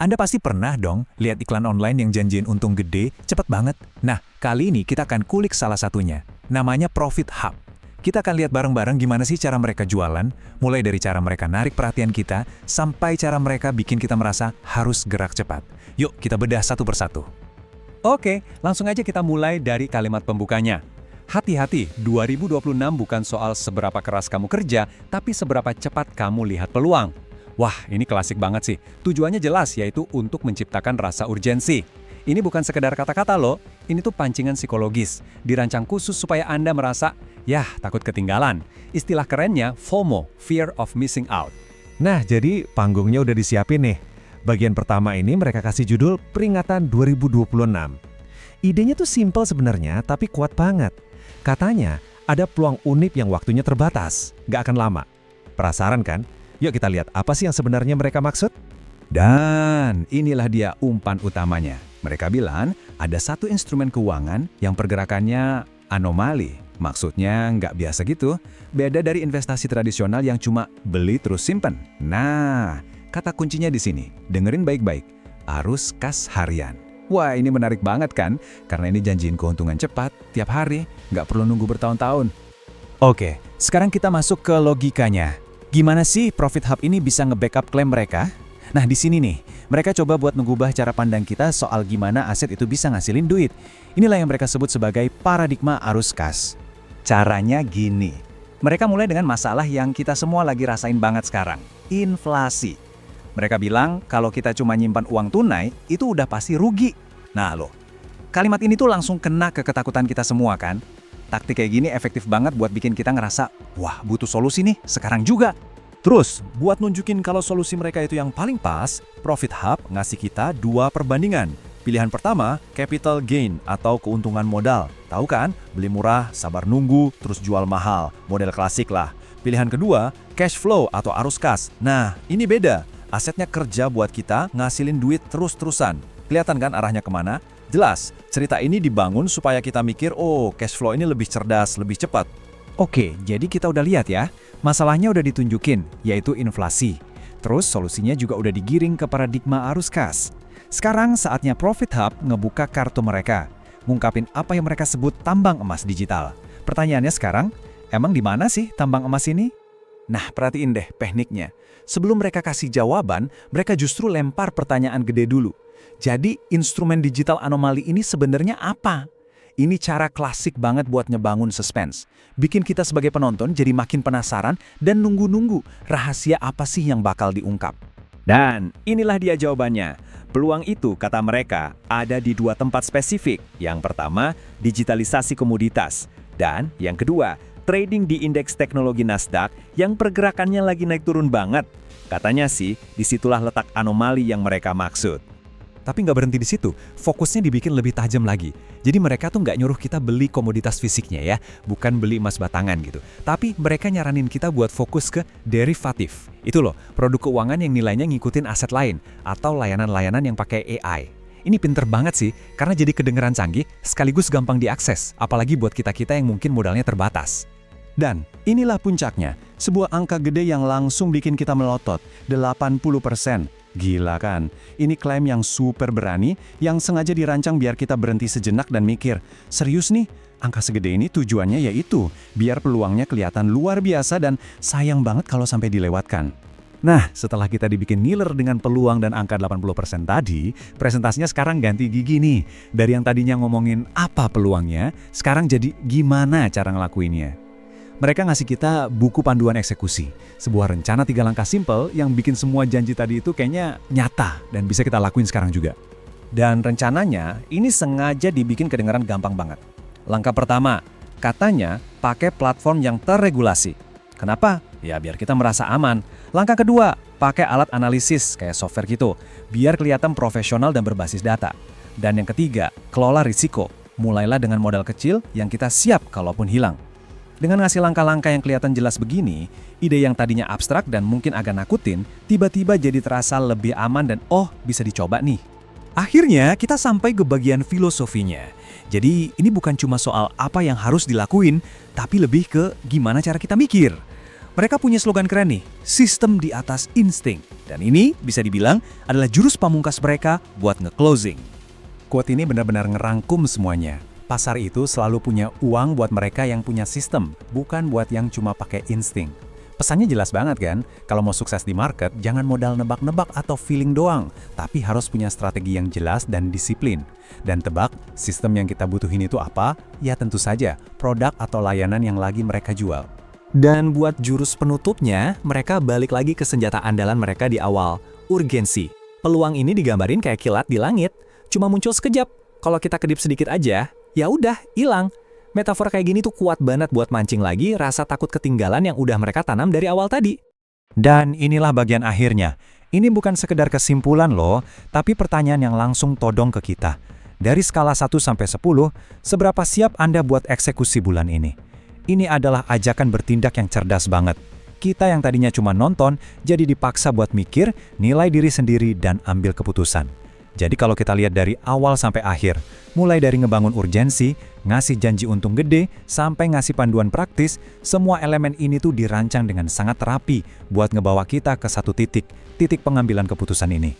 Anda pasti pernah dong lihat iklan online yang janjiin untung gede, cepet banget. Nah, kali ini kita akan kulik salah satunya. Namanya Profit Hub. Kita akan lihat bareng-bareng gimana sih cara mereka jualan, mulai dari cara mereka narik perhatian kita, sampai cara mereka bikin kita merasa harus gerak cepat. Yuk, kita bedah satu persatu. Oke, langsung aja kita mulai dari kalimat pembukanya. Hati-hati, 2026 bukan soal seberapa keras kamu kerja, tapi seberapa cepat kamu lihat peluang. Wah, ini klasik banget sih. Tujuannya jelas, yaitu untuk menciptakan rasa urgensi. Ini bukan sekedar kata-kata loh, ini tuh pancingan psikologis. Dirancang khusus supaya Anda merasa, yah, takut ketinggalan. Istilah kerennya FOMO, Fear of Missing Out. Nah, jadi panggungnya udah disiapin nih. Bagian pertama ini mereka kasih judul Peringatan 2026. Idenya tuh simpel sebenarnya, tapi kuat banget. Katanya, ada peluang unik yang waktunya terbatas, nggak akan lama. Penasaran kan? Yuk kita lihat apa sih yang sebenarnya mereka maksud? Dan inilah dia umpan utamanya. Mereka bilang ada satu instrumen keuangan yang pergerakannya anomali. Maksudnya nggak biasa gitu, beda dari investasi tradisional yang cuma beli terus simpen. Nah, kata kuncinya di sini, dengerin baik-baik, arus kas harian. Wah, ini menarik banget kan? Karena ini janjiin keuntungan cepat, tiap hari, nggak perlu nunggu bertahun-tahun. Oke, sekarang kita masuk ke logikanya. Gimana sih Profit Hub ini bisa nge-backup klaim mereka? Nah, di sini nih, mereka coba buat mengubah cara pandang kita soal gimana aset itu bisa ngasilin duit. Inilah yang mereka sebut sebagai paradigma arus kas. Caranya gini, mereka mulai dengan masalah yang kita semua lagi rasain banget sekarang, inflasi. Mereka bilang kalau kita cuma nyimpan uang tunai, itu udah pasti rugi. Nah loh, kalimat ini tuh langsung kena ke ketakutan kita semua kan? Taktik kayak gini efektif banget buat bikin kita ngerasa, wah butuh solusi nih, sekarang juga. Terus, buat nunjukin kalau solusi mereka itu yang paling pas, Profit Hub ngasih kita dua perbandingan. Pilihan pertama, capital gain atau keuntungan modal. Tahu kan? Beli murah, sabar nunggu, terus jual mahal. Model klasik lah. Pilihan kedua, cash flow atau arus kas. Nah, ini beda. Asetnya kerja buat kita ngasilin duit terus-terusan. Kelihatan kan arahnya kemana? Jelas, cerita ini dibangun supaya kita mikir, oh cash flow ini lebih cerdas, lebih cepat. Oke, jadi kita udah lihat ya, masalahnya udah ditunjukin, yaitu inflasi. Terus solusinya juga udah digiring ke paradigma arus kas. Sekarang saatnya Profit Hub ngebuka kartu mereka, ngungkapin apa yang mereka sebut tambang emas digital. Pertanyaannya sekarang, emang di mana sih tambang emas ini? Nah, perhatiin deh tekniknya. Sebelum mereka kasih jawaban, mereka justru lempar pertanyaan gede dulu. Jadi, instrumen digital anomali ini sebenarnya apa? Ini cara klasik banget buat ngebangun suspense. Bikin kita sebagai penonton jadi makin penasaran dan nunggu-nunggu rahasia apa sih yang bakal diungkap. Dan inilah dia jawabannya. Peluang itu, kata mereka, ada di dua tempat spesifik. Yang pertama, digitalisasi komoditas. Dan yang kedua, trading di indeks teknologi Nasdaq yang pergerakannya lagi naik turun banget. Katanya sih, disitulah letak anomali yang mereka maksud. Tapi nggak berhenti di situ, fokusnya dibikin lebih tajam lagi. Jadi mereka tuh nggak nyuruh kita beli komoditas fisiknya ya, bukan beli emas batangan gitu. Tapi mereka nyaranin kita buat fokus ke derivatif. Itu loh, produk keuangan yang nilainya ngikutin aset lain, atau layanan-layanan yang pakai AI. Ini pinter banget sih, karena jadi kedengeran canggih, sekaligus gampang diakses, apalagi buat kita-kita yang mungkin modalnya terbatas. Dan inilah puncaknya, sebuah angka gede yang langsung bikin kita melotot, 80%. Gila kan? Ini klaim yang super berani, yang sengaja dirancang biar kita berhenti sejenak dan mikir, serius nih, angka segede ini tujuannya yaitu biar peluangnya kelihatan luar biasa dan sayang banget kalau sampai dilewatkan. Nah, setelah kita dibikin ngiler dengan peluang dan angka 80% tadi, presentasinya sekarang ganti gigi nih. Dari yang tadinya ngomongin apa peluangnya, sekarang jadi gimana cara ngelakuinnya. Mereka ngasih kita buku panduan eksekusi, sebuah rencana 3 langkah simple yang bikin semua janji tadi itu kayaknya nyata dan bisa kita lakuin sekarang juga. Dan rencananya ini sengaja dibikin kedengaran gampang banget. Langkah pertama, katanya pakai platform yang terregulasi. Kenapa? Ya biar kita merasa aman. Langkah kedua, pakai alat analisis kayak software gitu, biar kelihatan profesional dan berbasis data. Dan yang ketiga, kelola risiko. Mulailah dengan modal kecil yang kita siap kalaupun hilang. Dengan ngasih langkah-langkah yang kelihatan jelas begini, ide yang tadinya abstrak dan mungkin agak nakutin, tiba-tiba jadi terasa lebih aman dan bisa dicoba nih. Akhirnya kita sampai ke bagian filosofinya. Jadi ini bukan cuma soal apa yang harus dilakuin, tapi lebih ke gimana cara kita mikir. Mereka punya slogan keren nih, sistem di atas insting. Dan ini bisa dibilang adalah jurus pamungkas mereka buat nge-closing. Quote ini benar-benar ngerangkum semuanya. Pasar itu selalu punya uang buat mereka yang punya sistem, bukan buat yang cuma pakai insting. Pesannya jelas banget kan? Kalau mau sukses di market, jangan modal nebak-nebak atau feeling doang, tapi harus punya strategi yang jelas dan disiplin. Dan tebak, sistem yang kita butuhin itu apa? Ya tentu saja, produk atau layanan yang lagi mereka jual. Dan buat jurus penutupnya, mereka balik lagi ke senjata andalan mereka di awal, urgensi. Peluang ini digambarin kayak kilat di langit, cuma muncul sekejap. Kalau kita kedip sedikit aja, ya udah, hilang. Metafor kayak gini tuh kuat banget buat mancing lagi rasa takut ketinggalan yang udah mereka tanam dari awal tadi. Dan inilah bagian akhirnya. Ini bukan sekedar kesimpulan loh, tapi pertanyaan yang langsung todong ke kita. Dari skala 1 sampai 10, seberapa siap Anda buat eksekusi bulan ini? Ini adalah ajakan bertindak yang cerdas banget. Kita yang tadinya cuma nonton, jadi dipaksa buat mikir, nilai diri sendiri, dan ambil keputusan. Jadi kalau kita lihat dari awal sampai akhir, mulai dari ngebangun urgensi, ngasih janji untung gede, sampai ngasih panduan praktis, semua elemen ini tuh dirancang dengan sangat rapi buat ngebawa kita ke satu titik pengambilan keputusan ini.